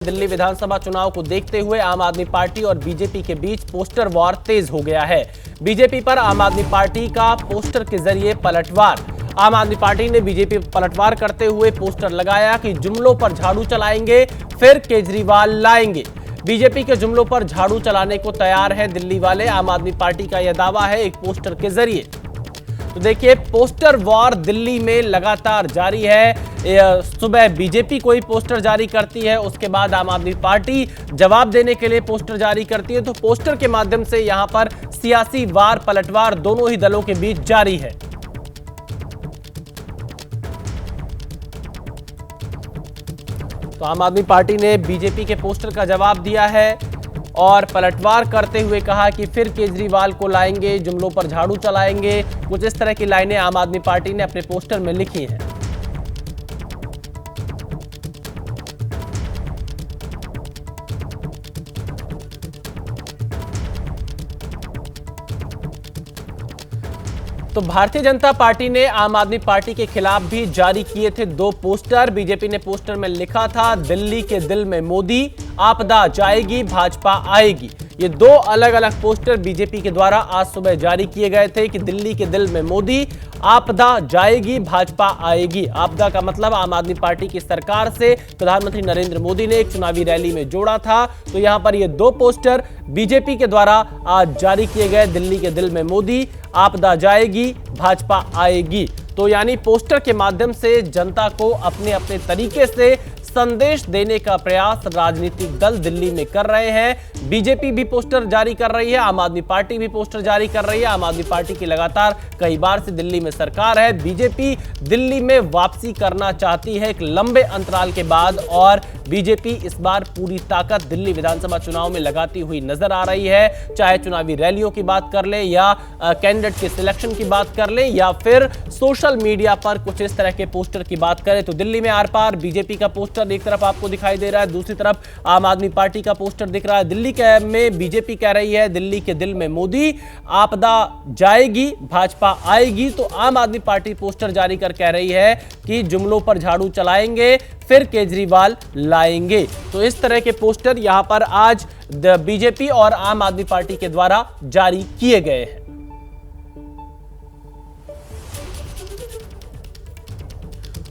दिल्ली विधानसभा चुनाव को देखते हुए आम आदमी पार्टी और बीजेपी के बीच पोस्टर वॉर तेज हो गया है। बीजेपी पर आम आदमी पार्टी का पोस्टर के जरिए पलटवार। आम आदमी पार्टी ने बीजेपी पर पलटवार करते हुए पोस्टर लगाया कि जुमलों पर झाड़ू चलाएंगे फिर केजरीवाल लाएंगे। बीजेपी के जुमलों पर झाड़ू चलाने को तैयार है दिल्ली वाले। आम आदमी पार्टी का यह दावा है एक पोस्टर के जरिए। तो देखिए, पोस्टर वॉर दिल्ली में लगातार जारी है। सुबह बीजेपी कोई पोस्टर जारी करती है, उसके बाद आम आदमी पार्टी जवाब देने के लिए पोस्टर जारी करती है। तो पोस्टर के माध्यम से यहां पर सियासी वार पलटवार दोनों ही दलों के बीच जारी है। तो आम आदमी पार्टी ने बीजेपी के पोस्टर का जवाब दिया है और पलटवार करते हुए कहा कि फिर केजरीवाल को लाएंगे, जुमलों पर झाड़ू चलाएंगे। कुछ इस तरह की लाइनें आम आदमी पार्टी ने अपने पोस्टर में लिखी हैं। तो भारतीय जनता पार्टी ने आम आदमी पार्टी के खिलाफ भी जारी किए थे दो पोस्टर। बीजेपी ने पोस्टर में लिखा था, दिल्ली के दिल में मोदी, आपदा जाएगी भाजपा आएगी। ये दो अलग अलग पोस्टर बीजेपी के द्वारा आज सुबह जारी किए गए थे कि दिल्ली के दिल में मोदी, आपदा जाएगी भाजपा आएगी। आपदा का मतलब आम आदमी पार्टी की सरकार से प्रधानमंत्री नरेंद्र मोदी ने एक चुनावी रैली में जोड़ा था। तो यहां पर ये दो पोस्टर बीजेपी के द्वारा आज जारी किए गए, दिल्ली के दिल में मोदी, आपदा जाएगी भाजपा आएगी। तो यानी पोस्टर के माध्यम से जनता को अपने अपने तरीके से संदेश देने का प्रयास राजनीतिक दल दिल्ली में कर रहे हैं। बीजेपी भी पोस्टर जारी कर रही है, आम आदमी पार्टी भी पोस्टर जारी कर रही है। आम आदमी पार्टी की लगातार कई बार से दिल्ली में सरकार है। बीजेपी दिल्ली में वापसी करना चाहती है एक लंबे अंतराल के बाद, और बीजेपी इस बार पूरी ताकत दिल्ली विधानसभा चुनाव में लगाती हुई नजर आ रही है। चाहे चुनावी रैलियों की बात कर ले, या कैंडिडेट के सिलेक्शन की बात कर ले, या फिर सोशल मीडिया पर कुछ इस तरह के पोस्टर की बात करें। तो दिल्ली में आर पार बीजेपी का पोस्टर एक तरफ आपको दिखाई दे रहा है, दूसरी तरफ आम आदमी पार्टी का पोस्टर दिख रहा है। दिल्ली में बीजेपी कह रही है दिल्ली के दिल में मोदी, आपदा जाएगी भाजपा आएगी। तो आम आदमी पार्टी पोस्टर जारी कर कह रही है कि जुमलों पर झाड़ू चलाएंगे फिर केजरीवाल लाएंगे। तो इस तरह के पोस्टर यहां पर आज बीजेपी और आम आदमी पार्टी के द्वारा जारी किए गए हैं।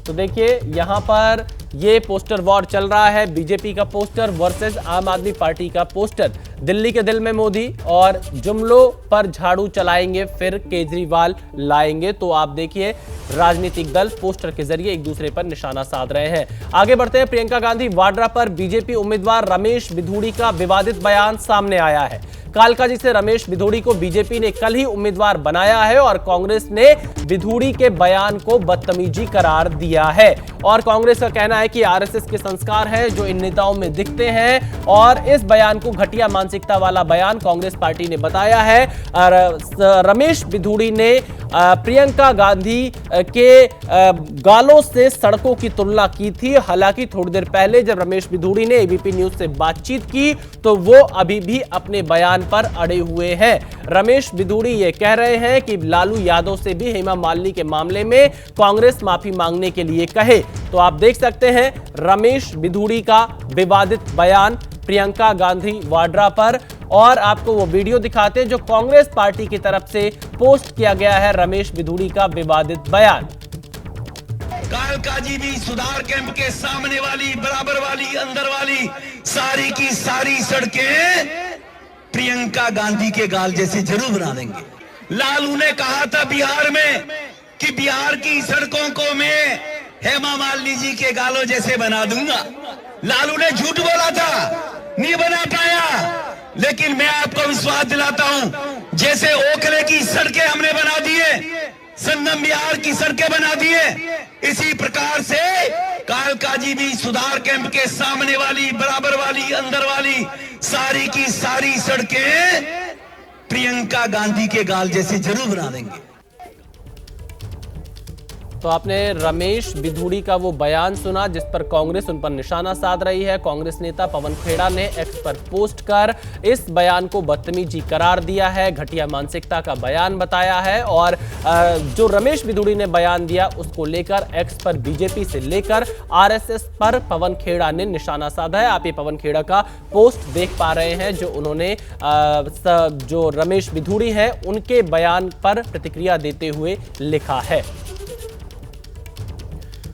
तो देखिए, यहां पर ये पोस्टर वॉर चल रहा है, बीजेपी का पोस्टर वर्सेस आम आदमी पार्टी का पोस्टर। दिल्ली के दिल में मोदी और जुमलों पर झाड़ू चलाएंगे फिर केजरीवाल लाएंगे। तो आप देखिए, राजनीतिक दल पोस्टर के जरिए एक दूसरे पर निशाना साध रहे हैं। आगे बढ़ते हैं। प्रियंका गांधी वाड्रा पर बीजेपी उम्मीदवार रमेश बिधूड़ी का विवादित बयान सामने आया है। कालकाजी से रमेश बिधूड़ी को बीजेपी ने कल ही उम्मीदवार बनाया है और कांग्रेस ने बिधूड़ी के बयान को बदतमीजी करार दिया है। और कांग्रेस का कहना है कि आरएसएस के संस्कार हैं जो इन नेताओं में दिखते हैं, और इस बयान को घटिया मानसिकता वाला बयान कांग्रेस पार्टी ने बताया है। रमेश बिधूड़ी ने प्रियंका गांधी के गालों से सड़कों की तुलना की थी। हालांकि थोड़ी देर पहले जब रमेश बिधूड़ी ने एबीपी न्यूज से बातचीत की तो वो अभी भी अपने बयान पर अड़े हुए हैं। रमेश बिधूड़ी ये कह रहे हैं कि लालू यादव से भी हेमा मालिनी के मामले में कांग्रेस माफी मांगने के लिए कहे। तो आप देख सकते हैं रमेश बिधूड़ी का विवादित बयान प्रियंका गांधी वाड्रा पर, और आपको वो वीडियो दिखाते हैं जो कांग्रेस पार्टी की तरफ से पोस्ट किया गया है, रमेश बिधूड़ी का विवादित बयान। कालकाजी भी सुधार कैंप के सामने वाली, बराबर वाली, अंदर वाली सारी की सारी सड़कें प्रियंका गांधी के गाल जैसे जरूर बना देंगे। लालू ने कहा था बिहार में कि बिहार की सड़कों को मैं हेमा मालिनी जी के गालों जैसे बना दूंगा। लालू ने झूठ बोला था, नहीं बना पाया, लेकिन मैं आपको विश्वास दिलाता हूं, जैसे ओखले की सड़कें हमने बना दिए, संगम बिहार की सड़कें बना दिए, इसी प्रकार से कालकाजी भी सुधार कैंप के सामने वाली, बराबर वाली, अंदर वाली सारी की सारी सड़कें प्रियंका गांधी के गाल जैसे जरूर बना देंगे। तो आपने रमेश बिधूड़ी का वो बयान सुना जिस पर कांग्रेस उन पर निशाना साध रही है। कांग्रेस नेता पवन खेड़ा ने एक्स पर पोस्ट कर इस बयान को बदतमीजी करार दिया है, घटिया मानसिकता का बयान बताया है और जो रमेश बिधूड़ी ने बयान दिया उसको लेकर एक्स पर बीजेपी से लेकर आरएसएस पर पवन खेड़ा ने निशाना साधा है। आप ये पवन खेड़ा का पोस्ट देख पा रहे हैं जो उन्होंने जो रमेश बिधूड़ी है उनके बयान पर प्रतिक्रिया देते हुए लिखा है।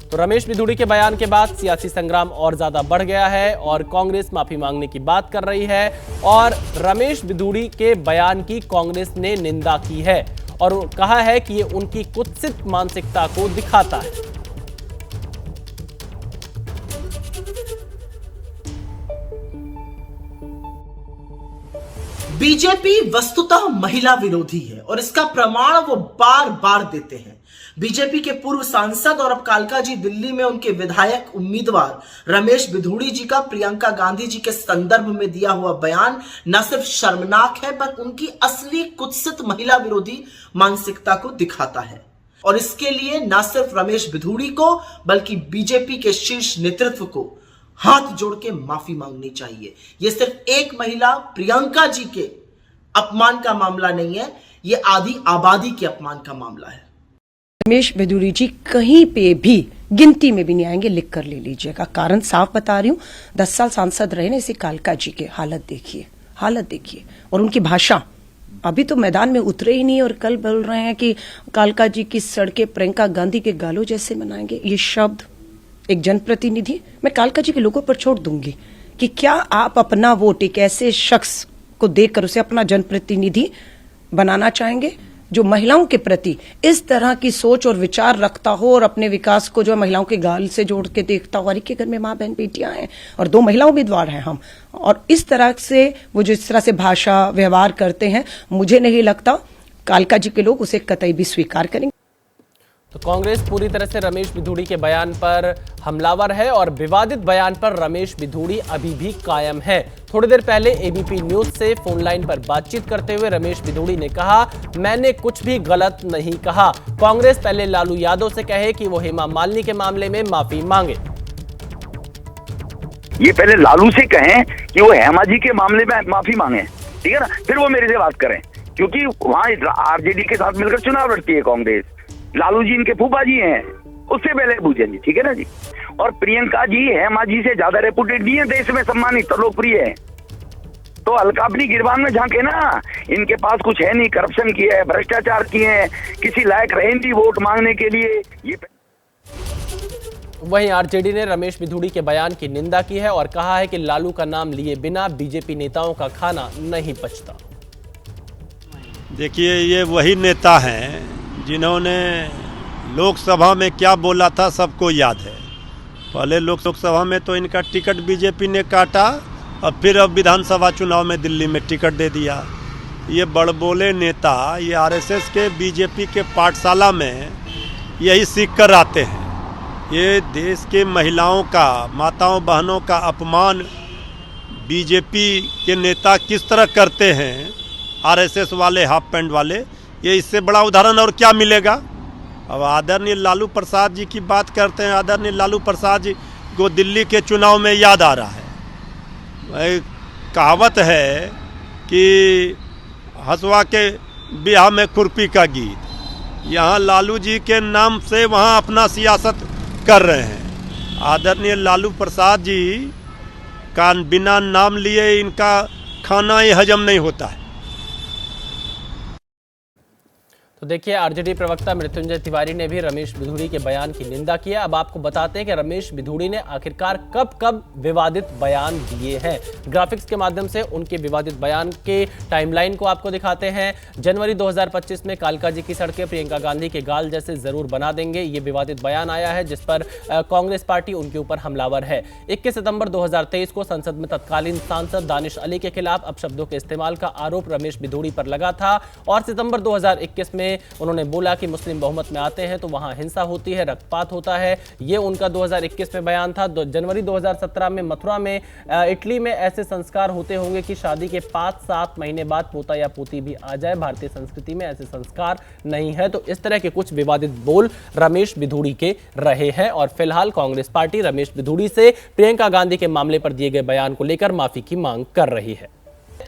तो रमेश बिधूड़ी के बयान के बाद सियासी संग्राम और ज्यादा बढ़ गया है और कांग्रेस माफी मांगने की बात कर रही है और रमेश बिधूड़ी के बयान की कांग्रेस ने निंदा की है और कहा है कि ये उनकी कुत्सित मानसिकता को दिखाता है। बीजेपी वस्तुतः महिला विरोधी है और इसका प्रमाण वो बार बार देते हैं। बीजेपी के पूर्व सांसद और अब कालका जी दिल्ली में उनके विधायक उम्मीदवार रमेश बिधूड़ी जी का प्रियंका गांधी जी के संदर्भ में दिया हुआ बयान न सिर्फ शर्मनाक है पर उनकी असली कुत्सित महिला विरोधी मानसिकता को दिखाता है और इसके लिए न सिर्फ रमेश बिधूड़ी को बल्कि बीजेपी के शीर्ष नेतृत्व को हाथ जोड़ के माफी मांगनी चाहिए। यह सिर्फ एक महिला प्रियंका जी के अपमान का मामला नहीं है, यह आधी आबादी के अपमान का मामला है। रमेश बिधूड़ी जी कहीं पे भी गिनती में भी नहीं आएंगे, लिख कर ले लीजिएगा। कारण साफ बता रही हूँ, 10 साल सांसद रहे ना, इसी कालका जी के हालत देखिए और उनकी भाषा। अभी तो मैदान में उतरे ही नहीं और कल बोल रहे हैं कि कालका जी की सड़कें प्रियंका गांधी के गालों जैसे मनाएंगे। ये शब्द एक जनप्रतिनिधि, मैं कालका जी के लोगों पर छोड़ दूंगी कि क्या आप अपना वोट एक ऐसे शख्स को देकर उसे अपना जनप्रतिनिधि बनाना चाहेंगे जो महिलाओं के प्रति इस तरह की सोच और विचार रखता हो और अपने विकास को जो महिलाओं के गाल से जोड़ के देखता हो। हर एक के घर में माँ बहन बेटियां हैं और 2 महिला उम्मीदवार हैं हम, और इस तरह से वो जिस तरह से भाषा व्यवहार करते हैं, मुझे नहीं लगता कालका जी के लोग उसे कतई भी स्वीकार करेंगे। तो कांग्रेस पूरी तरह से रमेश बिधूड़ी के बयान पर हमलावर है और विवादित बयान पर रमेश बिधूड़ी अभी भी कायम है। थोड़ी देर पहले एबीपी न्यूज से फोन लाइन पर बातचीत करते हुए रमेश बिधूड़ी ने कहा, मैंने कुछ भी गलत नहीं कहा। कांग्रेस पहले लालू यादव से कहे कि वो हेमा मालिनी के मामले में माफी मांगे। ये पहले लालू से कहें कि वो हेमा जी के मामले में माफी मांगे, ठीक है ना, फिर वो मेरे से बात करें, क्योंकि वहां आरजेडी के साथ मिलकर चुनाव लड़ती है कांग्रेस। लालू जी इनके फूफा जी हैं, उससे पहले पूछें जी, ठीक है ना जी। और प्रियंका जी हेमा जी से ज्यादा रेपुटेड नहीं है, देश में सम्मानित और लोकप्रिय है। तो हल्का अपनी गिरबान में झांके ना, इनके पास कुछ है नहीं, करप्शन किया है, भ्रष्टाचार किए हैं, किसी लायक रहे नहीं वोट मांगने के लिए। ये वहीं आरजेडी ने रमेश बिधूड़ी के बयान की निंदा की है और कहा है कि लालू का नाम लिए बिना बीजेपी नेताओं का खाना नहीं पचता। देखिए, ये वही नेता हैं जिन्होंने लोकसभा में क्या बोला था सबको याद है। पहले लोकसभा में तो इनका टिकट बीजेपी ने काटा और फिर अब विधानसभा चुनाव में दिल्ली में टिकट दे दिया। ये बड़बोले नेता ये आरएसएस के बीजेपी के पाठशाला में यही सीख कर आते हैं। ये देश के महिलाओं का, माताओं बहनों का अपमान बीजेपी के नेता किस तरह करते हैं, आरएसएस वाले, हाफ पैंट वाले, ये इससे बड़ा उदाहरण और क्या मिलेगा। अब आदरणीय लालू प्रसाद जी की बात करते हैं, आदरणीय लालू प्रसाद जी को दिल्ली के चुनाव में याद आ रहा है। कहावत है कि हंसवा के ब्याह में खुरपी का गीत, यहाँ लालू जी के नाम से वहाँ अपना सियासत कर रहे हैं। आदरणीय लालू प्रसाद जी का बिना नाम लिए इनका खाना ही हजम नहीं होता है। तो देखिए, आरजेडी प्रवक्ता मृत्युंजय तिवारी ने भी रमेश बिधूड़ी के बयान की निंदा की है। अब आपको बताते हैं कि रमेश बिधूड़ी ने आखिरकार कब विवादित बयान दिए हैं। ग्राफिक्स के माध्यम से उनके विवादित बयान के टाइमलाइन को आपको दिखाते हैं। जनवरी 2025 में कालका जी की सड़कें प्रियंका गांधी के गाल जैसे जरूर बना देंगे, ये विवादित बयान आया है जिस पर कांग्रेस पार्टी उनके ऊपर हमलावर है। 21 सितंबर 2023 को संसद में तत्कालीन सांसद दानिश अली के खिलाफ अपशब्दों के इस्तेमाल का आरोप रमेश बिधूड़ी पर लगा था और सितंबर 2021 में में उन्होंने बोला कि मुस्लिम बहुमत में आते हैं तो वहां हिंसा होती है, रक्तपात होता है। ये उनका 2021 में बयान था। जनवरी 2017 में मथुरा में इटली में ऐसे संस्कार होते होंगे कि शादी के 5-7 महीने बाद पोता या पोती भी आ जाए। भारतीय संस्कृति में ऐसे संस्कार नहीं है। तो इस तरह के कुछ विवादित बोल रमेश बिधूड़ी के रहे हैं और फिलहाल कांग्रेस पार्टी रमेश बिधूड़ी से प्रियंका गांधी के मामले पर दिए गए बयान को लेकर माफी की मांग कर रही है।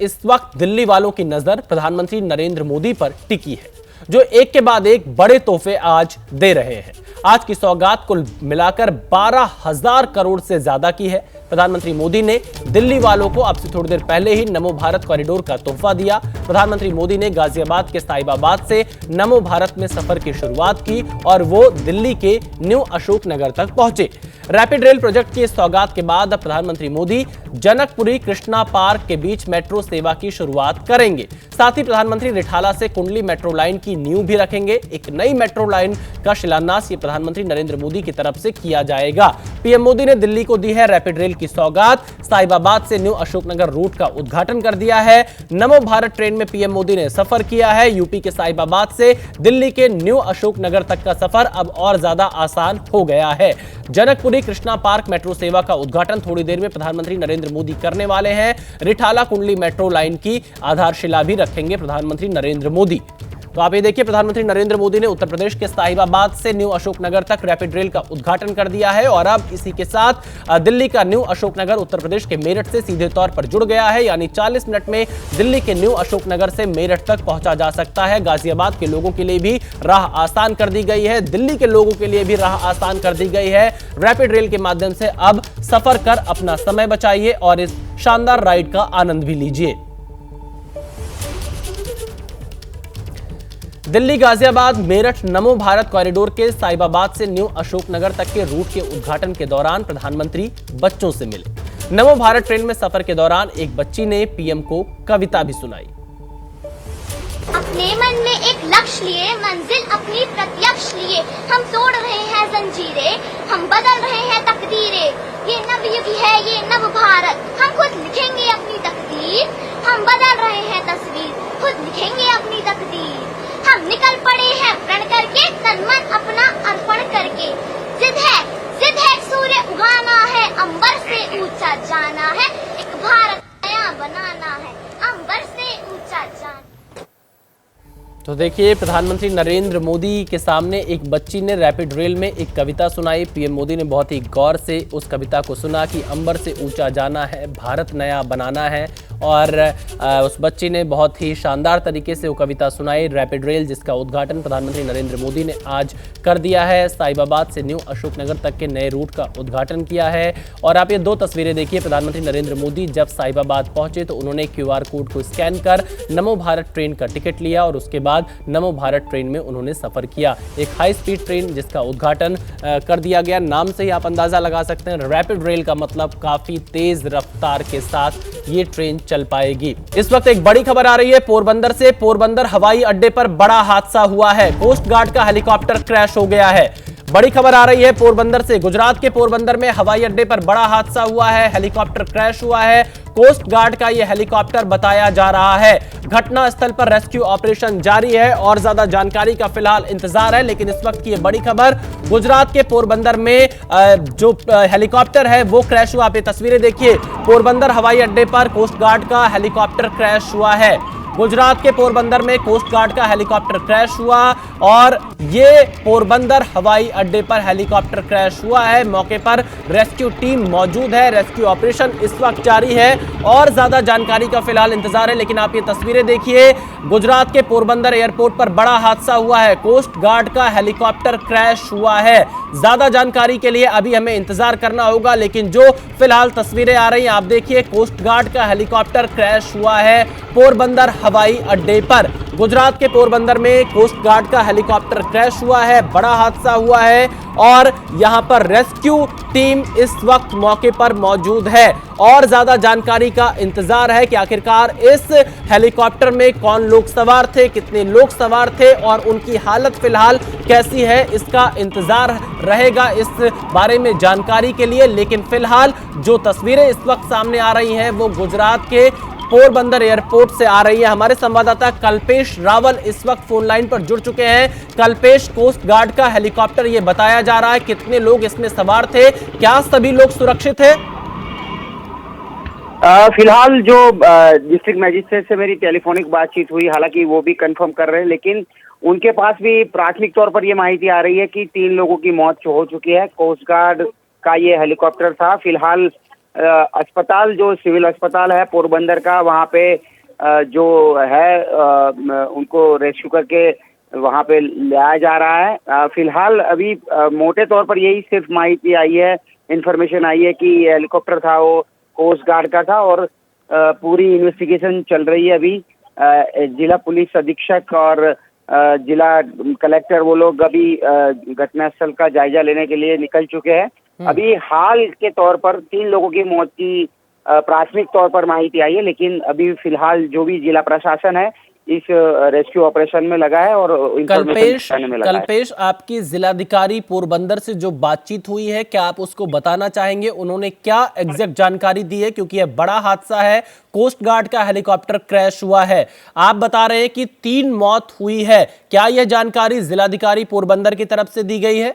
इस वक्त दिल्ली वालों की नजर प्रधानमंत्री नरेंद्र मोदी पर टिकी है, जो एक के बाद एक बड़े तोहफे आज दे रहे हैं। आज की सौगात कुल मिलाकर 12,000 करोड़ से ज्यादा की है। प्रधानमंत्री मोदी ने दिल्ली वालों को अब से थोड़ी देर पहले ही नमो भारत कॉरिडोर का तोहफा दिया। प्रधानमंत्री मोदी ने गाजियाबाद के साहिबाबाद से नमो भारत में सफर की शुरुआत की और वो दिल्ली के न्यू अशोक नगर तक पहुंचे। रैपिड रेल प्रोजेक्ट की सौगात के बाद अब प्रधानमंत्री मोदी जनकपुरी कृष्णा पार्क के बीच मेट्रो सेवा की शुरुआत करेंगे। साथ ही प्रधानमंत्री रिठाला से कुंडली मेट्रो लाइन की नींव भी रखेंगे। एक नई मेट्रो लाइन का शिलान्यास ये प्रधानमंत्री नरेंद्र मोदी की तरफ से किया जाएगा। पीएम मोदी ने दिल्ली को दी है रैपिड रेल की सौगात। साहिबाबाद से न्यू अशोकनगर रूट का उद्घाटन कर दिया है। नमो भारत ट्रेन में पीएम मोदी ने सफर किया है। यूपी के साहिबाबाद से दिल्ली के न्यू अशोकनगर तक का सफर अब और ज्यादा आसान हो गया है। जनकपुरी कृष्णा पार्क मेट्रो सेवा का उद्घाटन थोड़ी देर में प्रधानमंत्री नरेंद्र मोदी करने वाले हैं। रिठाला कुंडली मेट्रो लाइन की आधारशिला भी रखेंगे प्रधानमंत्री नरेंद्र मोदी। तो आप ये देखिए, प्रधानमंत्री नरेंद्र मोदी ने उत्तर प्रदेश के साहिबाबाद से न्यू अशोकनगर तक रैपिड रेल का उद्घाटन कर दिया है और अब इसी के साथ दिल्ली का न्यू अशोकनगर उत्तर प्रदेश के मेरठ से सीधे तौर पर जुड़ गया है। यानी 40 मिनट में दिल्ली के न्यू अशोकनगर से मेरठ तक पहुंचा जा सकता है। गाजियाबाद के लोगों के लिए भी राह आसान कर दी गई है। दिल्ली के लोगों के लिए भी राह आसान कर दी गई है। रैपिड रेल के माध्यम से अब सफर कर अपना समय बचाइए और इस शानदार राइड का आनंद भी लीजिए। दिल्ली गाजियाबाद मेरठ नमो भारत कॉरिडोर के साहिबाबाद से न्यू अशोकनगर तक के रूट के उद्घाटन के दौरान प्रधानमंत्री बच्चों से मिले। नमो भारत ट्रेन में सफर के दौरान एक बच्ची ने पीएम को कविता भी सुनाई। अपने मन में एक लक्ष्य लिए, मंजिल अपनी प्रत्यक्ष लिए, हम तोड़ रहे हैं जंजीरें, हम बदल रहे हैं तकदीरें। ये नवयुग है, ये नव भारत, हम खुद लिखेंगे अपनी तकदीर। हम बदल रहे हैं तस्वीर, खुद लिखेंगे अपनी तकदीर। हम निकल पड़े हैं प्रण करके, तन मन अपना अर्पण करके। जिद है सूर्य उगाना है, अंबर से ऊंचा जाना है, एक भारत नया बनाना है, अंबर से ऊंचा जाना। तो देखिए, प्रधानमंत्री नरेंद्र मोदी के सामने एक बच्ची ने रैपिड रेल में एक कविता सुनाई। पीएम मोदी ने बहुत ही गौर से उस कविता को सुना कि अंबर से ऊंचा जाना है, भारत नया बनाना है और उस बच्ची ने बहुत ही शानदार तरीके से वो कविता सुनाई। रैपिड रेल जिसका उद्घाटन प्रधानमंत्री नरेंद्र मोदी ने आज कर दिया है। साहिबाबाद से न्यू अशोकनगर तक के नए रूट का उद्घाटन किया है। और आप ये दो तस्वीरें देखिए, प्रधानमंत्री नरेंद्र मोदी जब साहिबाबाद पहुंचे तो उन्होंने QR कोड को स्कैन कर नमो भारत ट्रेन का टिकट लिया और उसके बाद नमो भारत ट्रेन में उन्होंने सफर किया। एक हाई स्पीड ट्रेन जिसका उद्घाटन कर दिया गया। नाम से ही आप अंदाजा लगा सकते हैं, रैपिड रेल का मतलब काफी तेज रफ्तार के साथ ये ट्रेन चल पाएगी। इस वक्त एक बड़ी खबर आ रही है पोरबंदर से। पोरबंदर हवाई अड्डे पर बड़ा हादसा हुआ है। कोस्ट गार्ड का हेलीकॉप्टर क्रैश हो गया है। बड़ी खबर आ रही है पोरबंदर से। गुजरात के पोरबंदर में हवाई अड्डे पर बड़ा हादसा हुआ है। हेलीकॉप्टर क्रैश हुआ है। कोस्ट गार्ड का यह हेलीकॉप्टर बताया जा रहा है। घटना स्थल पर रेस्क्यू ऑपरेशन जारी है और ज्यादा जानकारी का फिलहाल इंतजार है। लेकिन इस वक्त की यह बड़ी खबर, गुजरात के पोरबंदर में जो हेलीकॉप्टर है वो क्रैश हुआ। आप ये तस्वीरें देखिए, पोरबंदर हवाई अड्डे पर कोस्ट गार्ड का हेलीकॉप्टर क्रैश हुआ है। गुजरात के पोरबंदर में कोस्ट गार्ड का हेलीकॉप्टर क्रैश हुआ और ये पोरबंदर हवाई अड्डे पर हेलीकॉप्टर क्रैश हुआ है। मौके पर रेस्क्यू टीम मौजूद है। रेस्क्यू ऑपरेशन इस वक्त जारी है और ज्यादा जानकारी का फिलहाल इंतजार है। लेकिन आप ये तस्वीरें देखिए, गुजरात के पोरबंदर एयरपोर्ट पर बड़ा हादसा हुआ है। कोस्ट गार्ड का हेलीकॉप्टर क्रैश हुआ है। ज्यादा जानकारी के लिए अभी हमें इंतजार करना होगा। लेकिन जो फिलहाल तस्वीरें आ रही हैं, आप देखिए, कोस्ट गार्ड का हेलीकॉप्टर क्रैश हुआ है पोरबंदर हवाई अड्डे पर। गुजरात के पोरबंदर में कोस्ट गार्ड का हेलीकॉप्टर क्रैश हुआ है, बड़ा हादसा हुआ है और यहां पर रेस्क्यू टीम इस वक्त मौके पर मौजूद है और ज्यादा जानकारी का इंतजार है कि आखिरकार इस हेलीकॉप्टर में कौन लोग सवार थे, कितने लोग सवार थे और उनकी हालत फिलहाल कैसी है, इसका इंतजार रहेगा इस बारे में जानकारी के लिए। लेकिन फिलहाल जो तस्वीरें इस वक्त सामने आ रही हैं वो गुजरात के पोरबंदर एयरपोर्ट से आ रही है। हमारे संवाददाता कल्पेश रावल इस वक्त फोन लाइन पर जुड़ चुके हैं। कल्पेश, कोस्ट गार्ड का हेलीकॉप्टर ये बताया जा रहा है, कितने लोग इसमें सवार थे, क्या सभी लोग सुरक्षित है? फिलहाल जो डिस्ट्रिक्ट मजिस्ट्रेट से मेरी टेलीफोनिक बातचीत हुई, हालांकि वो भी कंफर्म कर रहे हैं, लेकिन उनके पास भी प्राथमिक तौर पर ये माहिती आ रही है कि 3 लोगों की मौत हो चुकी है। कोस्ट गार्ड का ये हेलीकॉप्टर था। फिलहाल अस्पताल, जो सिविल अस्पताल है पोरबंदर का, वहाँ पे जो है उनको रेस्क्यू करके वहाँ पे लाया जा रहा है। फिलहाल अभी मोटे तौर पर यही सिर्फ माहिती आई है, इंफॉर्मेशन आई है कि ये हेलीकॉप्टर था वो कोस्ट गार्ड का था और पूरी इन्वेस्टिगेशन चल रही है अभी। जिला पुलिस अधीक्षक और जिला कलेक्टर वो लोग अभी घटनास्थल का जायजा लेने के लिए निकल चुके हैं। अभी हाल के तौर पर 3 लोगों की मौत की प्राथमिक तौर पर माहिती आई है, लेकिन अभी फिलहाल जो भी जिला प्रशासन है इस रेस्क्यू ऑपरेशन में लगा है और कल्पेश, आपकी जिलाधिकारी पोरबंदर से जो बातचीत हुई है, क्या आप उसको बताना चाहेंगे? उन्होंने क्या एग्जैक्ट जानकारी दी है, क्योंकि यह बड़ा हादसा है, कोस्ट गार्ड का हेलीकॉप्टर क्रैश हुआ है। आप बता रहे हैं कि 3 मौत हुई है, क्या यह जानकारी जिलाधिकारी पोरबंदर की तरफ से दी गई है?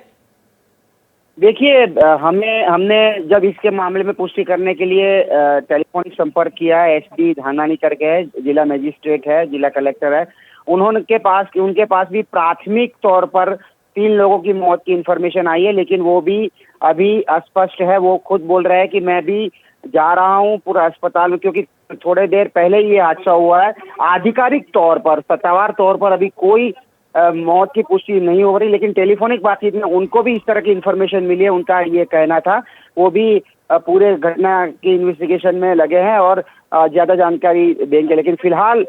देखिए, हमने जब इसके मामले में पुष्टि करने के लिए टेलीफोनिक संपर्क किया है, एसपी धानानी करके है, जिला मजिस्ट्रेट है, जिला कलेक्टर है, उनके पास भी प्राथमिक तौर पर 3 लोगों की मौत की इंफॉर्मेशन आई है, लेकिन वो भी अभी अस्पष्ट है। वो खुद बोल रहे हैं कि मैं भी जा रहा हूँ पूरा अस्पताल में, क्योंकि थोड़े देर पहले ये हादसा हुआ है। आधिकारिक तौर पर, सत्तावार तौर पर अभी कोई मौत की पुष्टि नहीं हो रही, लेकिन टेलीफोनिक बातचीत में उनको भी इस तरह की इन्फॉर्मेशन मिली है। उनका ये कहना था, वो भी पूरे घटना की इन्वेस्टिगेशन में लगे हैं और ज्यादा जानकारी देंगे, लेकिन फिलहाल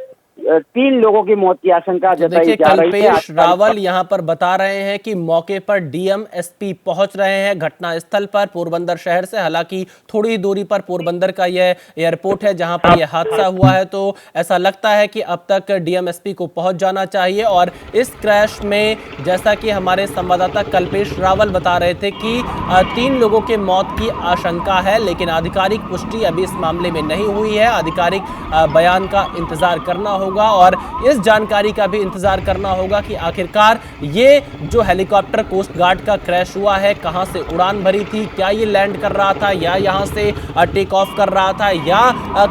3 लोगों की मौत की आशंका जताई जा रही है। कल्पेश रावल यहाँ पर बता रहे हैं कि मौके पर डीएम एसपी पहुंच रहे हैं घटना स्थल पर पोरबंदर शहर से। हालांकि थोड़ी दूरी पर पोरबंदर का यह एयरपोर्ट है जहां पर यह हादसा हुआ है, तो ऐसा लगता है कि अब तक डीएम एसपी को पहुंच जाना चाहिए। और इस क्रैश में, जैसा कि हमारे संवाददाता कल्पेश रावल बता रहे थे कि 3 लोगों के मौत की आशंका है, लेकिन आधिकारिक पुष्टि अभी इस मामले में नहीं हुई है। आधिकारिक बयान का इंतजार करना होगा और इस जानकारी का भी इंतजार करना होगा कि आखिरकार ये जो हेलीकॉप्टर कोस्ट गार्ड का क्रैश हुआ है, कहां से उड़ान भरी थी, क्या ये लैंड कर रहा था या यहां से टेक ऑफ कर रहा था या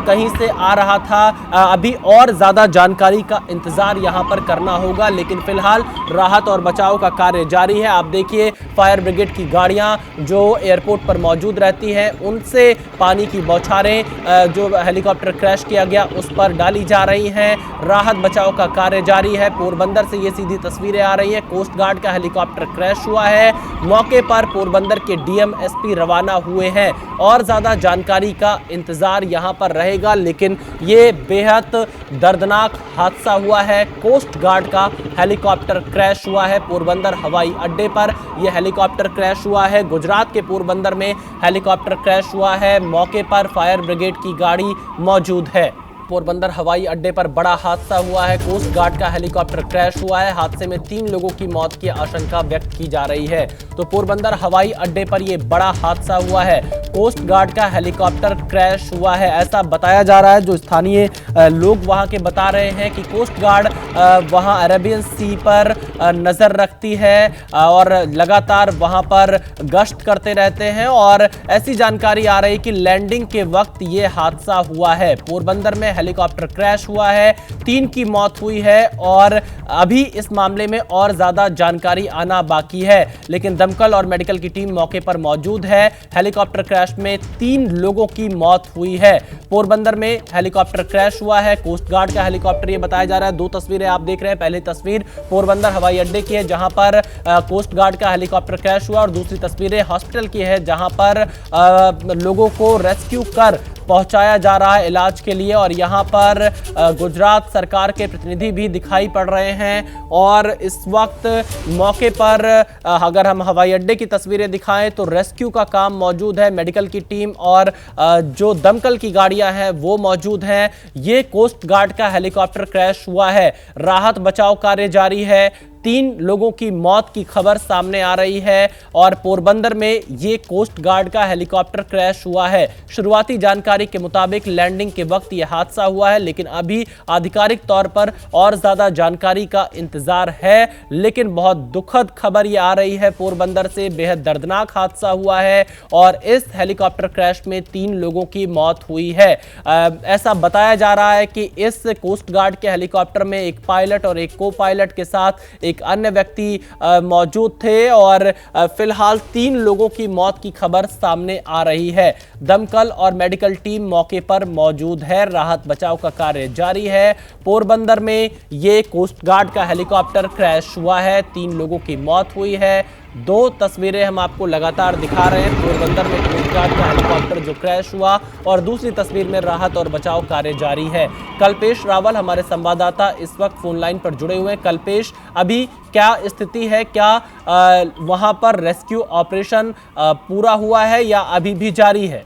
कहीं से आ रहा था। अभी और ज्यादा जानकारी का इंतजार यहां पर करना होगा, लेकिन फिलहाल राहत और बचाव का कार्य जारी है। आप देखिए, फायर ब्रिगेड की गाड़ियां जो एयरपोर्ट पर मौजूद रहती हैं, उनसे पानी की बौछारें जो हेलीकॉप्टर क्रैश किया गया उस पर डाली जा रही हैं। राहत बचाव का कार्य जारी है। पोरबंदर से ये सीधी तस्वीरें आ रही है। कोस्ट गार्ड का हेलीकॉप्टर क्रैश हुआ है। मौके पर पोरबंदर के डीएम एसपी रवाना हुए हैं और ज्यादा जानकारी का इंतजार यहां पर रहेगा, लेकिन ये बेहद दर्दनाक हादसा हुआ है। कोस्ट गार्ड का हेलीकॉप्टर क्रैश हुआ है पोरबंदर हवाई अड्डे पर। यह हेलीकॉप्टर क्रैश हुआ है। गुजरात के पोरबंदर में हेलीकॉप्टर क्रैश हुआ है। मौके पर फायर ब्रिगेड की गाड़ी मौजूद है। पोरबंदर हवाई अड्डे पर बड़ा हादसा हुआ है। कोस्ट गार्ड का हेलीकॉप्टर क्रैश हुआ है। हादसे में 3 लोगों की मौत की आशंका व्यक्त की जा रही है। तो पोरबंदर हवाई अड्डे पर यह बड़ा हादसा हुआ है। कोस्ट गार्ड का हेलीकॉप्टर क्रैश हुआ है, ऐसा बताया जा रहा है। जो स्थानीय लोग वहां के बता रहे हैं कि कोस्ट गार्ड वहां अरेबियन सी पर नजर रखती है और लगातार वहां पर गश्त करते रहते हैं, और ऐसी जानकारी आ रही कि लैंडिंग के वक्त यह हादसा हुआ है। पोरबंदर में हेलीकॉप्टर क्रैश हुआ है, 3 की मौत हुई है और अभी इस मामले में और ज्यादा जानकारी आना बाकी है, लेकिन दमकल और मेडिकल की टीम मौके पर मौजूद है। हेलीकॉप्टर क्रैश में 3 लोगों की मौत हुई है। पोरबंदर में हेलीकॉप्टर क्रैश हुआ है। कोस्ट गार्ड का हेलीकॉप्टर ये बताया जा रहा है। 2 तस्वीरें आप देख रहे हैं। पहली तस्वीर पोरबंदर हवाई अड्डे की है जहां पर कोस्ट गार्ड का हेलीकॉप्टर क्रैश हुआ, और दूसरी तस्वीरें हॉस्पिटल की है जहां पर लोगों को रेस्क्यू कर पहुंचाया जा रहा है इलाज के लिए। और यहां पर गुजरात सरकार के प्रतिनिधि भी दिखाई पड़ रहे हैं, और इस वक्त मौके पर अगर हम हवाई अड्डे की तस्वीरें दिखाएं तो रेस्क्यू का काम मौजूद है। मेडिकल की टीम और जो दमकल की गाड़ियां हैं वो मौजूद हैं। ये कोस्ट गार्ड का हेलीकॉप्टर क्रैश हुआ है। राहत बचाव कार्य जारी है। 3 लोगों की मौत की खबर सामने आ रही है और पोरबंदर में ये कोस्ट गार्ड का हेलीकॉप्टर क्रैश हुआ है। शुरुआती जानकारी के मुताबिक लैंडिंग के वक्त यह हादसा हुआ है, लेकिन अभी आधिकारिक तौर पर और ज्यादा जानकारी का इंतजार है। लेकिन बहुत दुखद खबर यह आ रही है पोरबंदर से, बेहद दर्दनाक हादसा हुआ है और इस हेलीकॉप्टर क्रैश में 3 लोगों की मौत हुई है। ऐसा बताया जा रहा है कि इस कोस्ट गार्ड के हेलीकॉप्टर में एक पायलट और एक को पायलट के साथ एक अन्य व्यक्ति मौजूद थे और फिलहाल 3 लोगों की मौत की खबर सामने आ रही है। दमकल और मेडिकल टीम मौके पर मौजूद है, राहत बचाव का कार्य जारी है। पोरबंदर में ये कोस्ट गार्ड का हेलीकॉप्टर क्रैश हुआ है, 3 लोगों की मौत हुई है। 2 तस्वीरें हम आपको लगातार दिखा रहे हैं, पोरबंदर में कोस्ट गार्ड का हेलीकॉप्टर जो क्रैश हुआ और दूसरी तस्वीर में राहत और बचाव कार्य जारी है। कल्पेश रावल हमारे संवाददाता इस वक्त फोन लाइन पर जुड़े हुए हैं। कल्पेश, अभी क्या स्थिति है, क्या वहां पर रेस्क्यू ऑपरेशन पूरा हुआ है या अभी भी जारी है?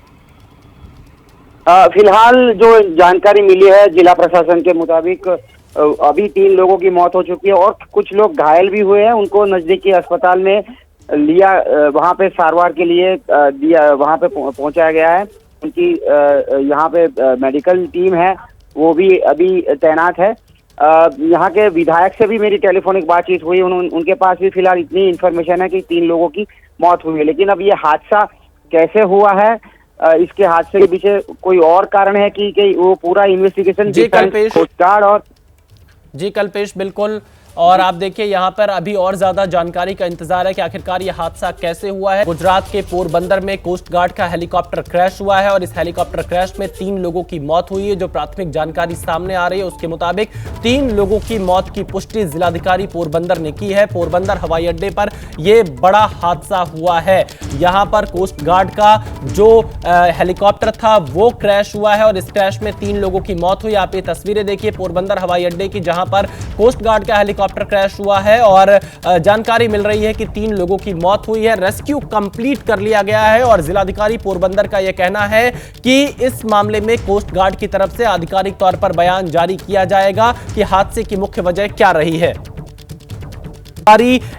फिलहाल जो जानकारी मिली है जिला प्रशासन के मुताबिक अभी 3 लोगों की मौत हो चुकी है और कुछ लोग घायल भी हुए हैं। उनको नजदीकी अस्पताल में लिया, वहां पे सारवार के लिए दिया, वहां पे पहुंचाया गया है। उनकी यहाँ पे मेडिकल टीम है, वो भी अभी तैनात है। यहाँ के विधायक से भी मेरी टेलीफोनिक बातचीत हुई, उनके पास भी फिलहाल इतनी इन्फॉर्मेशन है कि 3 लोगों की मौत हुई है। लेकिन अब ये हादसा कैसे हुआ है, इसके हादसे के पीछे कोई और कारण है कि वो पूरा इन्वेस्टिगेशन कोस्ट गार्ड और जी कल्पेश, बिल्कुल। और आप देखिए यहाँ पर अभी और ज्यादा जानकारी का इंतजार है कि आखिरकार ये हादसा कैसे हुआ है। गुजरात के पोरबंदर में कोस्ट गार्ड का हेलीकॉप्टर क्रैश हुआ है और इस हेलीकॉप्टर क्रैश में 3 लोगों की मौत हुई है। जो प्राथमिक जानकारी सामने आ रही है उसके मुताबिक 3 लोगों की मौत की पुष्टि जिलाधिकारी पोरबंदर ने की है। पोरबंदर हवाई अड्डे पर यह बड़ा हादसा हुआ है। यहाँ पर कोस्ट गार्ड का जो हेलीकॉप्टर था वो क्रैश हुआ है और इस क्रैश में 3 लोगों की मौत हुई। आप ये तस्वीरें देखिए पोरबंदर हवाई अड्डे की, जहां पर कोस्ट गार्ड का हेलीकॉप्टर क्रैश हुआ है और जानकारी मिल रही है कि 3 लोगों की मौत हुई है। रेस्क्यू कंप्लीट कर लिया गया है और जिलाधिकारी पोरबंदर का यह कहना है कि इस मामले में कोस्ट गार्ड की तरफ से आधिकारिक तौर पर बयान जारी किया जाएगा कि हादसे की मुख्य वजह क्या रही है।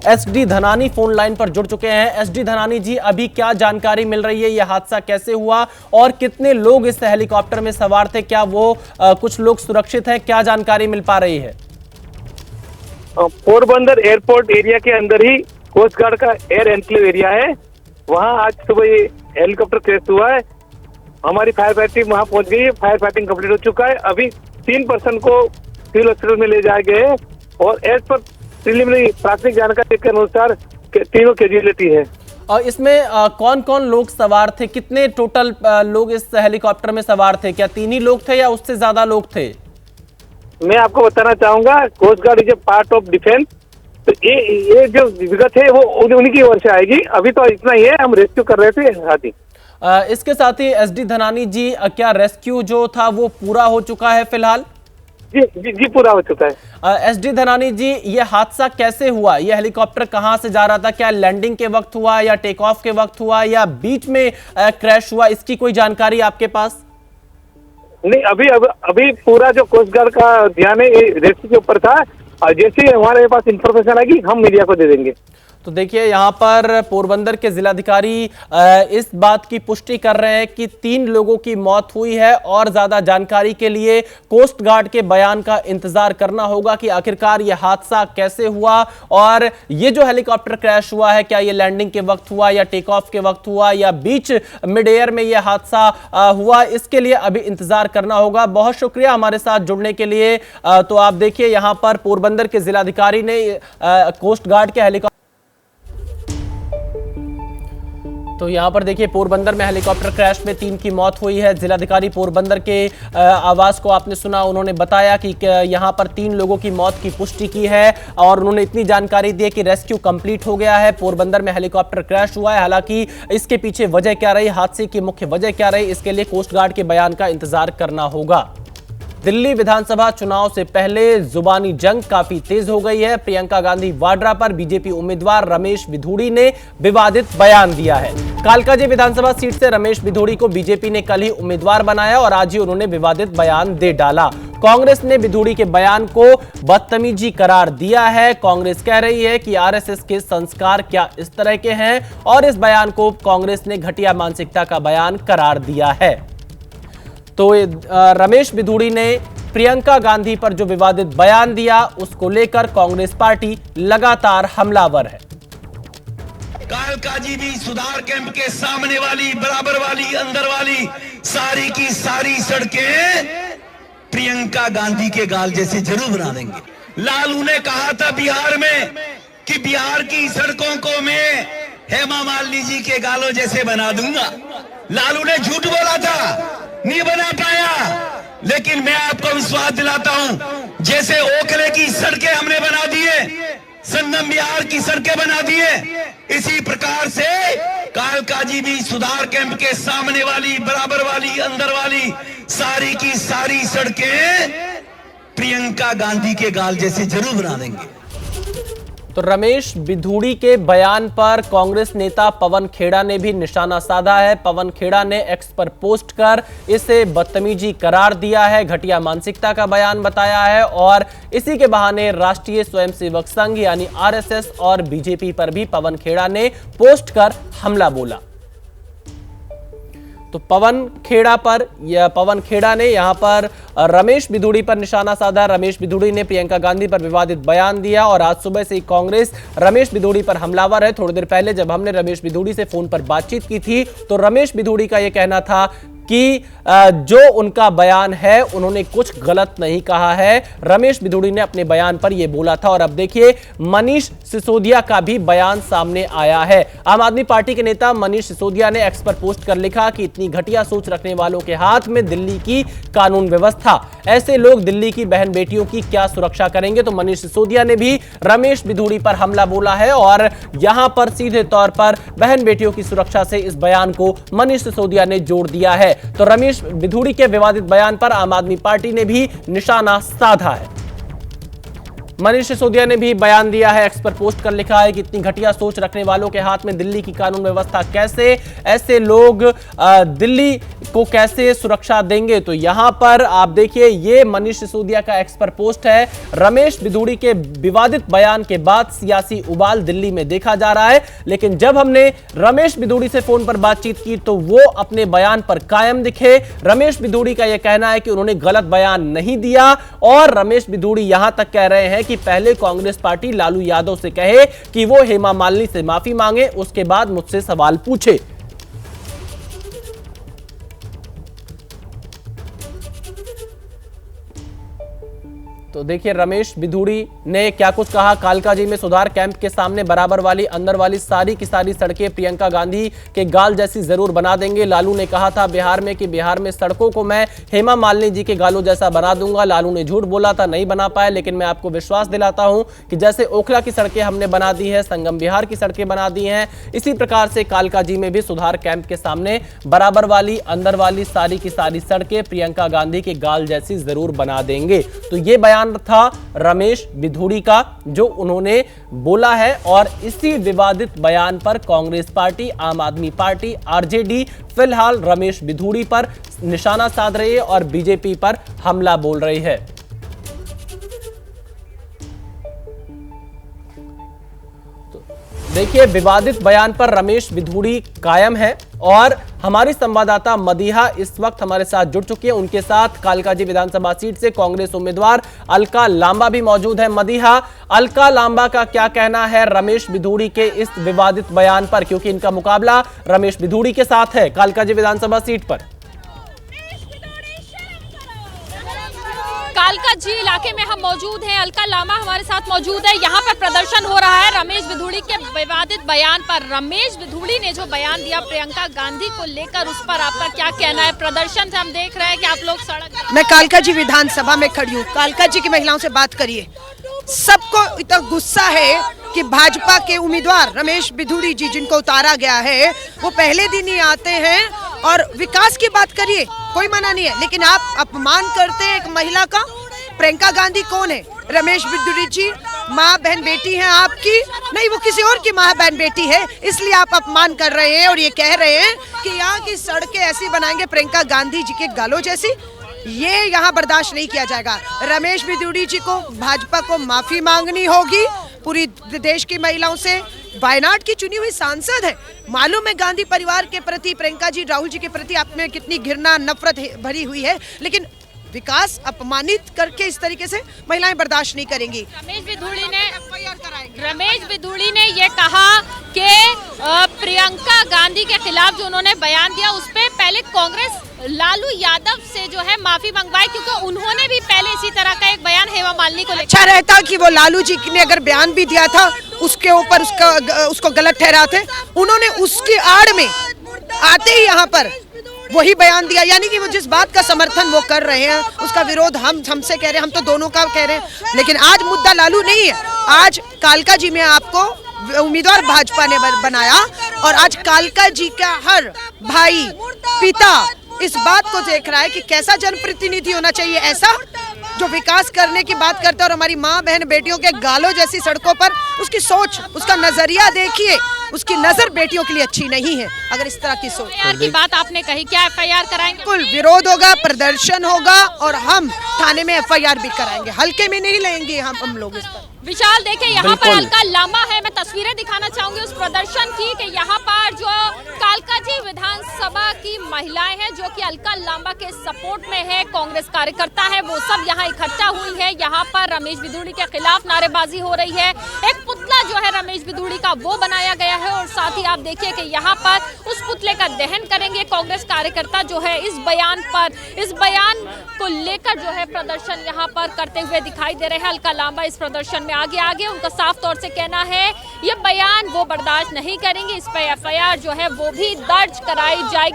एसडी धनानी फोन लाइन पर जुड़ चुके हैं। एसडी धनानी जी, अभी क्या जानकारी मिल रही है, यह हादसा कैसे हुआ और कितने लोग इस हेलीकॉप्टर में सवार थे? क्या वो कुछ लोग सुरक्षित हैं? क्या जानकारी मिल पा रही है? पोरबंदर एयरपोर्ट एरिया के अंदर ही कोस्ट गार्ड का एयर एनक्लेव एरिया है। वहां आज सुबह ये हेलीकॉप्टर क्रैश हुआ है। हमारी फायर फाइटिंग वहां पहुंच गई है, फायर फाइटिंग कंप्लीट हो चुका है। अभी 3 पर्सन को सिविल हॉस्पिटल में ले जाए गए हैं और एज पर प्रिलिमिनरी प्राथमिक जानकारी के अनुसार तीनों कैजुअलिटी है। और इसमें कौन कौन लोग सवार थे? कितने टोटल लोग इस हेलीकॉप्टर में सवार थे? क्या 3 ही लोग थे या उससे ज्यादा लोग थे? मैं आपको बताना चाहूंगा, coast guard is a part of defence, तो ये जो विगत है वो उन्हीं की ओर से आएगी। अभी तो इतना ही है, हम रेस्क्यू कर रहे थे हाथी। इसके साथ ही एसडी धनानी जी, क्या रेस्क्यू जो था वो पूरा हो चुका है फिलहाल? जी पूरा हो चुका है। एसडी धनानी जी, ये हादसा कैसे हुआ? ये हेलीकॉप्टर कहां से जा रहा था? क्या लैंडिंग के वक्त हुआ या टेक ऑफ के वक्त हुआ या बीच में क्रैश हुआ? इसकी कोई जानकारी आपके पास? नहीं, अभी पूरा जो कोस्ट गार्ड का ध्यान है रेस्क्यू के ऊपर था। जैसे हमारे पास इंफॉर्मेशन आएगी हम मीडिया को दे देंगे। तो देखिए यहाँ पर पोरबंदर के जिलाधिकारी इस बात की पुष्टि कर रहे हैं कि 3 लोगों की मौत हुई है और ज्यादा जानकारी के लिए कोस्ट गार्ड के बयान का इंतजार करना होगा कि आखिरकार यह हादसा कैसे हुआ और ये जो हेलीकॉप्टर क्रैश हुआ है, क्या ये लैंडिंग के वक्त हुआ या टेक ऑफ के वक्त हुआ या बीच मिड एयर में यह हादसा हुआ, इसके लिए अभी इंतजार करना होगा। बहुत शुक्रिया हमारे साथ जुड़ने के लिए। तो आप देखिए यहाँ पर पोरबंदर के जिलाधिकारी ने कोस्ट गार्ड के हेलीकॉप्टर, तो यहाँ पर देखिए पोरबंदर में हेलीकॉप्टर क्रैश में 3 की मौत हुई है। जिलाधिकारी पोरबंदर के आवाज को आपने सुना, उन्होंने बताया कि यहाँ पर 3 लोगों की मौत की पुष्टि की है और उन्होंने इतनी जानकारी दी कि रेस्क्यू कंप्लीट हो गया है। पोरबंदर में हेलीकॉप्टर क्रैश हुआ है, हालांकि इसके पीछे वजह क्या रही, हादसे की मुख्य वजह क्या रही, इसके लिए कोस्ट गार्ड के बयान का इंतजार करना होगा। दिल्ली विधानसभा चुनाव से पहले जुबानी जंग काफी तेज हो गई है। प्रियंका गांधी वाड्रा पर बीजेपी उम्मीदवार रमेश बिधूड़ी ने विवादित बयान दिया है। कालकाजी विधानसभा सीट से रमेश बिधूड़ी को बीजेपी ने कल ही उम्मीदवार बनाया और आज ही उन्होंने विवादित बयान दे डाला। कांग्रेस ने विधूड़ी के बयान को बदतमीजी करार दिया है। कांग्रेस कह रही है कि आरएसएस के संस्कार क्या इस तरह के हैं और इस बयान को कांग्रेस ने घटिया मानसिकता का बयान करार दिया है। तो रमेश विधूड़ी ने प्रियंका गांधी पर जो विवादित बयान दिया उसको लेकर कांग्रेस पार्टी लगातार हमलावर है। कालका जी भी सुधार कैंप के सामने वाली, बराबर वाली, अंदर वाली सारी की सारी सड़कें प्रियंका गांधी के गाल जैसे जरूर बना देंगे। लालू ने कहा था बिहार में कि बिहार की सड़कों को मैं हेमा मालिनी जी के गालों जैसे बना दूंगा। लालू ने झूठ बोला था, नहीं बना पाया, लेकिन मैं आपको विश्वास दिलाता हूं, जैसे ओखले की सड़कें हमने बना दिए, संगम बिहार की सड़कें बना दिए, इसी प्रकार से कालका जी भी सुधार कैंप के सामने वाली, बराबर वाली, अंदर वाली सारी की सारी सड़कें प्रियंका गांधी के गाल जैसे जरूर बना देंगे। तो रमेश विधूड़ी के बयान पर कांग्रेस नेता पवन खेड़ा ने भी निशाना साधा है। पवन खेड़ा ने एक्स पर पोस्ट कर इसे बदतमीजी करार दिया है, घटिया मानसिकता का बयान बताया है और इसी के बहाने राष्ट्रीय स्वयंसेवक संघ यानी आरएसएस और बीजेपी पर भी पवन खेड़ा ने पोस्ट कर हमला बोला। तो पवन खेड़ा ने यहां पर रमेश विधूड़ी पर निशाना साधा। रमेश विधूड़ी ने प्रियंका गांधी पर विवादित बयान दिया और आज सुबह से ही कांग्रेस रमेश विधूड़ी पर हमलावर है। थोड़ी देर पहले जब हमने रमेश विधूड़ी से फोन पर बातचीत की थी तो रमेश विधूड़ी का यह कहना था कि जो उनका बयान है उन्होंने कुछ गलत नहीं कहा है। रमेश विधूड़ी ने अपने बयान पर यह बोला था और अब देखिए मनीष सिसोदिया का भी बयान सामने आया है। आम आदमी पार्टी के नेता मनीष सिसोदिया ने एक्स पर पोस्ट कर लिखा कि इतनी घटिया सोच रखने वालों के हाथ में दिल्ली की कानून व्यवस्था, ऐसे लोग दिल्ली की बहन बेटियों की क्या सुरक्षा करेंगे। तो मनीष सिसोदिया ने भी रमेश विधूड़ी पर हमला बोला है और यहां पर सीधे तौर पर बहन बेटियों की सुरक्षा से इस बयान को मनीष सिसोदिया ने जोड़ दिया है। तो रमेश विधूड़ी के विवादित बयान पर आम आदमी पार्टी ने भी निशाना साधा है। मनीष सिसोदिया ने भी बयान दिया है, एक्स पर पोस्ट कर लिखा है कि इतनी घटिया सोच रखने वालों के हाथ में दिल्ली की कानून व्यवस्था कैसे, ऐसे लोग दिल्ली को कैसे सुरक्षा देंगे। तो यहां पर आप देखिए ये मनीष सिसोदिया का एक्स पर पोस्ट है। रमेश विधूड़ी के विवादित बयान के बाद सियासी उबाल दिल्ली में देखा जा रहा है, लेकिन जब हमने रमेश विधूड़ी से फोन पर बातचीत की तो वो अपने बयान पर कायम दिखे। रमेश विधूड़ी का यह कहना है कि उन्होंने गलत बयान नहीं दिया और रमेश विधूड़ी यहां तक कह रहे हैं कि पहले कांग्रेस पार्टी लालू यादव से कहे कि वो हेमा मालिनी से माफी मांगे, उसके बाद मुझसे सवाल पूछे। तो देखिए रमेश विधूड़ी ने क्या कुछ कहा। कालका जी में सुधार कैंप के सामने बराबर वाली, अंदर वाली सारी की सारी सड़कें प्रियंका गांधी के गाल जैसी जरूर बना देंगे। लालू ने कहा था बिहार में कि बिहार में सड़कों को मैं हेमा मालिनी जी के गालों जैसा बना दूंगा। लालू ने झूठ बोला था, नहीं बना पाया, लेकिन मैं आपको विश्वास दिलाता हूं कि जैसे ओखला की सड़कें हमने बना दी है, संगम बिहार की सड़कें बना दी हैं, इसी प्रकार से कालका जी में भी सुधार कैंप के सामने बराबर वाली, अंदर वाली सारी की सारी सड़कें प्रियंका गांधी के गाल जैसी जरूर बना देंगे। तो ये बयान था रमेश विधूड़ी का जो उन्होंने बोला है और इसी विवादित बयान पर कांग्रेस पार्टी, आम आदमी पार्टी, आरजेडी फिलहाल रमेश विधूड़ी पर निशाना साध रही है और बीजेपी पर हमला बोल रही है। देखिए विवादित बयान पर रमेश विधूड़ी कायम है और हमारी संवाददाता मदीहा इस वक्त हमारे साथ जुड़ चुकी है। उनके साथ कालकाजी विधानसभा सीट से कांग्रेस उम्मीदवार अलका लांबा भी मौजूद है। मदीहा, अलका लांबा का क्या कहना है रमेश विधूड़ी के इस विवादित बयान पर, क्योंकि इनका मुकाबला रमेश विधूड़ी के साथ है कालकाजी विधानसभा सीट पर। कालका जी इलाके में हम मौजूद हैं, अलका लांबा हमारे साथ मौजूद है। यहाँ पर प्रदर्शन हो रहा है रमेश विधूड़ी के विवादित बयान पर। रमेश विधूड़ी ने जो बयान दिया प्रियंका गांधी को लेकर, उस पर आपका क्या कहना है? प्रदर्शन से हम देख रहे हैं कि आप लोग सड़क। मैं कालका जी विधानसभा में खड़ी हूँ। कालका जी की महिलाओं से बात करिए। सबको इतना गुस्सा है कि भाजपा के उम्मीदवार रमेश विधूड़ी जी जिनको उतारा गया है वो पहले दिन ही आते हैं और विकास की बात करिए, कोई मना नहीं है, लेकिन आप अपमान करते हैं एक महिला का। प्रियंका गांधी कौन है? रमेश विधूड़ी जी माँ बहन बेटी हैं आपकी? नहीं, वो किसी और की माँ बहन बेटी है, इसलिए आप अपमान कर रहे हैं और ये कह रहे हैं कि यहाँ की सड़कें ऐसी बनाएंगे प्रियंका गांधी जी के गालों जैसी। ये यहाँ बर्दाश्त नहीं किया जाएगा। रमेश बिधूड़ी जी को, भाजपा को माफी मांगनी होगी पूरी देश की महिलाओं से। वायनाड की चुनी हुई सांसद है, मालूम है गांधी परिवार के प्रति, प्रियंका जी, राहुल जी के प्रति आप में कितनी घृणा नफरत भरी हुई है, लेकिन विकास अपमानित करके इस तरीके से महिलाएं बर्दाश्त नहीं करेंगी। रमेश बिधूड़ी ने ये कहा कि प्रियंका गांधी के खिलाफ जो उन्होंने बयान दिया उस पे पहले कांग्रेस लालू यादव से जो है माफी मंगवाई, क्योंकि उन्होंने भी पहले इसी तरह का एक बयान हेमा मालिनी को अच्छा रहता कि वो लालू जी ने अगर बयान भी दिया था उसके ऊपर उसको गलत ठहराते, उन्होंने उसकी आड़ में आते ही यहाँ पर वही बयान दिया, यानी कि वो जिस बात का समर्थन वो कर रहे हैं उसका विरोध हमसे कह रहे हैं, हम तो दोनों का कह रहे हैं। लेकिन आज मुद्दा लालू नहीं है, आज कालका जी में आपको उम्मीदवार भाजपा ने बनाया और आज कालका जी का हर भाई पिता इस बात को देख रहा है कि कैसा जनप्रतिनिधि होना चाहिए, ऐसा जो विकास करने की बात करता है और हमारी माँ बहन बेटियों के गालों जैसी सड़कों पर उसकी सोच, उसका नजरिया देखिए, उसकी नजर बेटियों के लिए अच्छी नहीं है। अगर इस तरह की सोच की बात आपने कही, क्या एफआईआर कराएंगे? बिल्कुल विरोध होगा, प्रदर्शन होगा और हम थाने में एफआईआर भी कराएंगे, हल्के में नहीं लेंगे हम लोग इस पर। विशाल देखे यहाँ पर अलका लांबा है, मैं तस्वीरें दिखाना चाहूंगी उस प्रदर्शन की कि यहाँ पर जो कालका जी विधानसभा की महिलाएं हैं जो कि अलका लांबा के सपोर्ट में है, कांग्रेस कार्यकर्ता है, वो सब यहाँ इकट्ठा हुई है। यहाँ पर रमेश बिधूड़ी के खिलाफ नारेबाजी हो रही है, एक पुतला जो है रमेश बिधूड़ी का वो बनाया गया है और साथ ही आप देखिए कि यहाँ पर उस पुतले का दहन करेंगे कांग्रेस कार्यकर्ता जो है इस बयान को लेकर जो है प्रदर्शन यहाँ पर करते हुए दिखाई दे रहे हैं। अलका लांबा इस प्रदर्शन में आगे उनका साफ तौर से कहना है ये बयान वो बर्दाश्त नहीं करेंगे, इस पर एफआईआर जो है वो भी दर्ज कराई जाएगी।